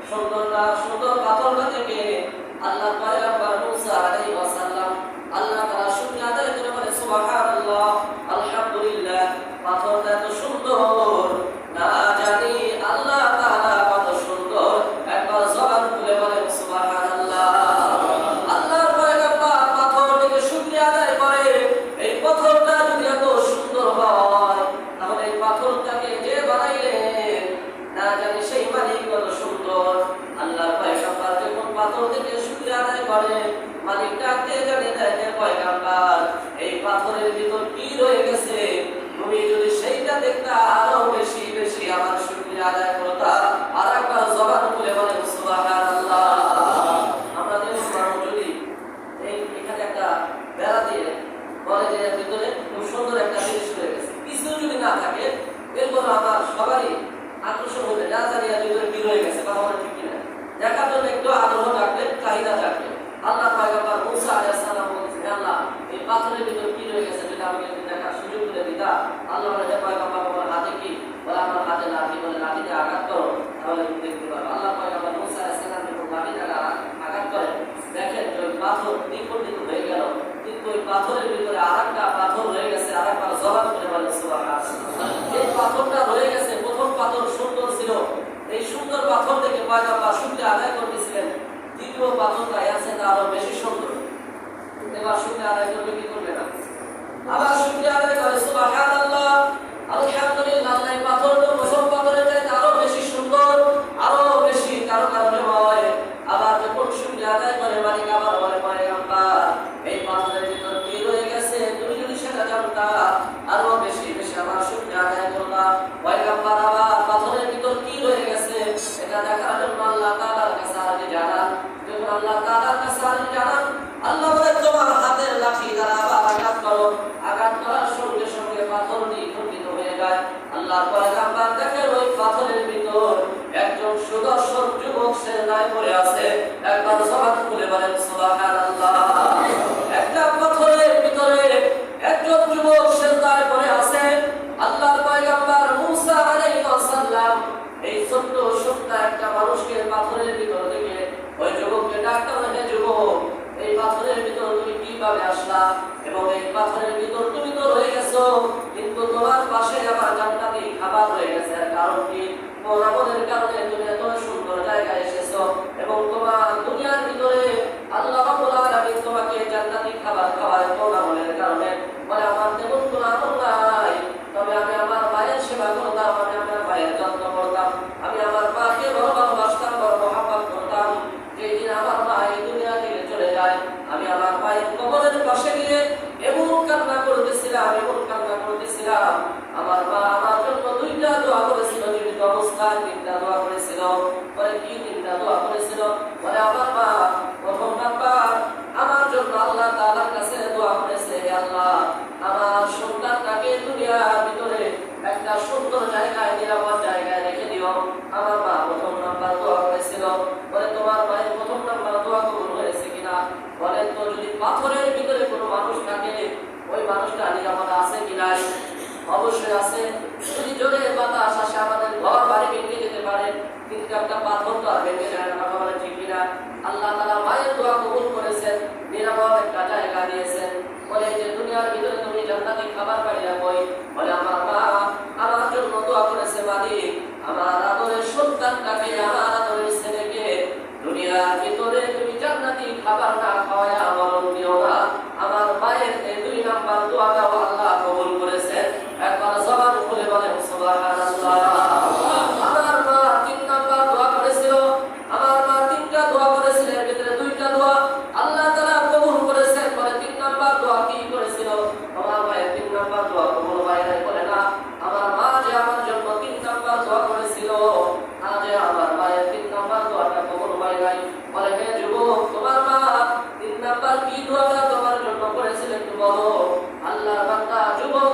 সুন্দর পাথরটা থেকে আল্লাহ পয়গম্বর মুসা আলাইহিস সালাম আল্লাহ তাআলা শুকরিয়া আদায় করে বলে সুবহানাল্লাহ আলহামদুলিল্লাহ, পাথরটা এত সুন্দর, না জানি আল্লাহ তাআলা কত সুন্দর। একবার জবান খুলে বলেন সুবহানাল্লাহ। আল্লাহর পয়গম্বর পাথরটিকে শুকরিয়া আদায় করে, এই পাথরটা যদি এত সুন্দর হয় তাহলে এই পাথরটাকে যে বানাইলেন না জানি সেই মালিক কত সুন্দর। আল্লাহর পয়গম্বর যখন পাথর থেকে শুকরিয়া আদায় করে, মালিক ডাকতে জানিয়ে দেয় যে পয়গম্বর এই পাথরের ভিতর কি রয়ে গেছে, তুমি যদি সেইটা দেখতা আরো বেশি বেশি আমার শুকরিয়া আদায় করতা। আর একবার জবান খুলে বলেন সুবহানাল্লাহ। আমাদের মানুষ যদি এখানে একটা বেড়া দিয়ে বলে যে এর ভিতরে খুব সুন্দর একটা জিনিস রয়ে গেছে, কিছু যদি না থাকে এরপর আমার সবারই আকর্ষণ হবে, যা জানি এর ভিতরে কি রয়ে গেছে, কথা বলে ঠিক কিনা, দেখার জন্য একটু আগ্রহ থাকবে, চাহিদা থাকবে। আল্লাহ পয়গম্বর মুসা আলাইহিস সালাম বলেছেন, আল্লাহ এই পাথরের ভিতর কি রয়ে গেছে যদি আমাকে দেখার সুযোগ করে দিতা। আল্লাহ বলে পয়গম্বর বলে হাতে কি, বলে আমার হাতে লাঠি, বলে লাঠিতে আঘাত করো তাহলে তুমি দেখতে পারবে। আল্লাহ পয়গম্বর মুসা আলাইহিস সালাম যখন লাঠিতে আঘাত করেন, দেখেন যে ওই পাথর দ্বিখণ্ডিত হয়ে গেল, কিন্তু ওই পাথরের ভিতরে আরেকটা পাথর রয়ে গেছে। আরেকবার জবান করে বলে সুবহানাল্লাহ। এই পাথরটা রয়ে গেছে, প্রথম পাথর সুন্দর ছিল, এই সুন্দর পাথর থেকে পয়গম্বর শুকরিয়া আদায় করতেছিলেন, দ্বিতীয় পাথরটা আছে তা আরো বেশি সুন্দর। এবার শুকরিয়া আদায় করবে কি করবে না, আবার শুকরিয়া আদায় করে সুবহানাল্লাহ আলহামদুলিল্লাহ। এই পাথরটা প্রথম পাথরের চাইতে আরো বেশি সুন্দর, আরো বেশি কারো কারণে হয়। আবার যখন শুকরিয়া আদায় করে মালিক আবার বলে পয়গম্বর এই পাথরের ভিতর কি রয়ে গেছে, তুমি যদি সেটা জানতা আরো বেশি বেশি আমার শুকরিয়া আদায় করতা। পয়গম্বর আবার পাথরের ভিতর কি রয়ে গেছে এটা দেখার জন্য আল্লাহ তাআলার কাছে আরজি জানান। যখন আল্লাহ তাআলার কাছে আরজি জানান, আল্লাহ বলে তোমার হাতের লাঠি দ্বারা আবার আঘাত করো। আঘাত করার সঙ্গে সঙ্গে পাথরটি খণ্ডিত হয়ে যায়। আল্লাহর পয়গম্বর দেখেন ওই পাথরের ভিতর একজন সুদর্শন যুবক সেজদায় পড়ে আছে। একবার জবান খুলে বলেন সুবহানাল্লাহ। একটা পাথরের ভিতরে একজন যুবক সেজদায় পড়ে আছে। আল্লাহর পয়গম্বর মুসা আলাইহিস সালাম এই ছোট্ট সুন্দর একটা মানুষকে পাথরের ভিতর থেকে ওই যুবককে ডাকতে, হে যুবক এই পাথরের ভিতর তুমি কিভাবে আসলা, এবং এই পাথরের ভিতর তুমি তো রয়ে গেছো, কিন্তু তোমার পাশে আবার জান্নাতি খাবার রয়ে গেছে, কারণ কি তোমার আমলের কারণে তুমি এত সুন্দর জায়গায় এসেছো, এবং তোমার দুনিয়ার ভিতরে আল্লাহ রাব্বুল আলামিন তোমাকে জান্নাতি খাবার খাওয়ায় তোমার আমলের কারণে। বলে আমার তেমন কোনো আমল নাই, তবে আমি আমার মায়ের সেবা করতাম, আমি আমার মায়ের যত্ন করতাম, আমি আমার মাকে বড় ভালোবাসতাম, বড় মহব্বত করতাম। যেদিন আমার মা এই দুনিয়া থেকে চলে যায়, আমি আমার মায়ের কবরের পাশে গিয়ে এমন কান্না করতেছিলাম, এমন কান্না করতেছিলাম। আমার মা আমার জন্য দুইটা দোয়া করেছিল, জীবিত অবস্থায় তিনটা দোয়া করেছিল। পরে কি তিনটা দোয়া করেছিল? বলে আমার মা প্রথম নাম্বার আমার জন্য আল্লাহ তাআলার কাছে দোয়া করেছে, আল্লাহ আমার সন্তানটাকে দুনিয়ার ভিতরে একটা সুন্দর জায়গায়, নিরাপদ জায়গায় রেখে দিও। আমার মা প্রথম নাম্বার দোয়া করেছিল। বলে তোমার মায়ের প্রথম নাম্বার দোয়া কবুল হয়েছে কিনা? বলে তো যদি পাথরের ভিতরে কোনো মানুষ থাকে, ওই মানুষটা নিরাপদ আছে কিনা? অবশ্যই আছে। যদি জোরে বাতাস আসে আমাদের ঘর বাড়ি ভেঙে যেতে পারে, কিন্তু একটা পাথর তো আর ভেঙে যায় না, কথা বলে ঠিক কিনা? আল্লাহ তাআলা মায়ের দোয়া কবুল করেছেন, নিরাপদ একটা জায়গা দিয়েছেন। বলে যে দুনিয়ার ভিতরে তুমি জান্নাতি খাবার পাইয়া কই? বলে আমার মা আমার জন্য দোয়া করেছে, মালিক আমার আদরের সন্তানটাকে, আমার আদরের ছেলেকে দুনিয়ার ভিতরে তুমি জান্নাতি খাবার না খাওয়ায়া মরণ দিও না। আমার মায়ের এই দুই নাম্বার দোয়াটাও আল্লাহ কবুল করেছেন। একবার জবান খুলে বলেন সুবহানাল্লাহ। আমার মা তিন নাম্বার দোয়া করেছিল, আমার মা তিনটা দোয়া করেছিল, এর ভিতরে দুইটা দোয়া আল্লাহ তাআলা কবুল করেছেন। বলে তিন নাম্বার দোয়া কি করেছিল? আমার মায়ের তিন নাম্বার দোয়া কবুল হয় নাই। বলে না, আমার মা যে আমার জন্য তিন নাম্বার দোয়া করেছিল, আজ আমার মায়ের তিন নাম্বার দোয়াটা কবুল হয় নাই। বলে হে যুবক, তোমার মা তিন নাম্বার কি দোয়াটা তোমার জন্য করেছিল একটু বলো। আল্লাহর বান্দা যুবক